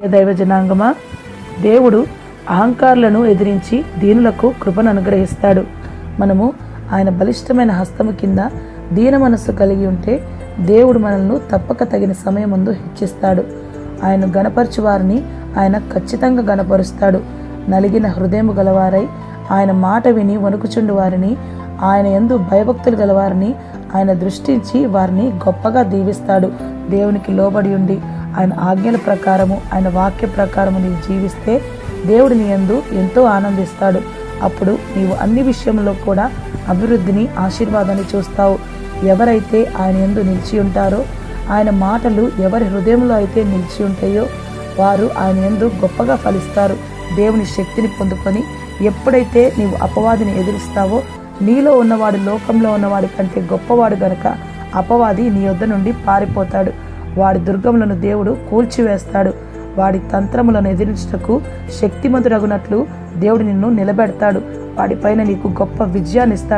దైవ జనాంగమా, దేవుడు అహంకారులను ఎదిరించి దీనులకు కృపను అనుగ్రహిస్తాడు. మనము ఆయన బలిష్టమైన హస్తము కింద దీన మనస్సు కలిగి ఉంటే దేవుడు మనల్ని తప్పక తగిన సమయం ముందు హెచ్చిస్తాడు. ఆయన గణపరచు వారిని ఆయన ఖచ్చితంగా గణపరుస్తాడు. నలిగిన హృదయము గలవారై ఆయన మాట విని వణుకుచుండు వారిని, ఆయన యందు భయభక్తులు గలవారిని ఆయన దృష్టించి వారిని గొప్పగా దీవిస్తాడు. దేవునికి లోబడి ఉండి ఆయన ఆజ్ఞల ప్రకారము, ఆయన వాక్య ప్రకారము నీవు జీవిస్తే దేవుడు నీ యందు ఎంతో ఆనందిస్తాడు. అప్పుడు నీవు అన్ని విషయంలో కూడా అభివృద్ధిని, ఆశీర్వాదాన్ని చూస్తావు. ఎవరైతే ఆయన యందు నిలిచి ఉంటారో, ఆయన మాటలు ఎవరి హృదయంలో అయితే నిలిచి ఉంటాయో వారు ఆయన యందు గొప్పగా ఫలిస్తారు. దేవుని శక్తిని పొందుకొని ఎప్పుడైతే నీవు అపవాదిని ఎదురిస్తావో, నీలో ఉన్నవాడు లోకంలో ఉన్నవాడి కంటే గొప్పవాడు గనుక అపవాది నీ యొద్ద నుండి పారిపోతాడు. వాడి దుర్గములను దేవుడు కూల్చివేస్తాడు. వాడి తంత్రములను ఎదిరించుటకు శక్తిమంతుడగునట్లు దేవుడు నిన్ను నిలబెడతాడు. వాడిపైన నీకు గొప్ప విజయాన్ని ఇస్తాడు.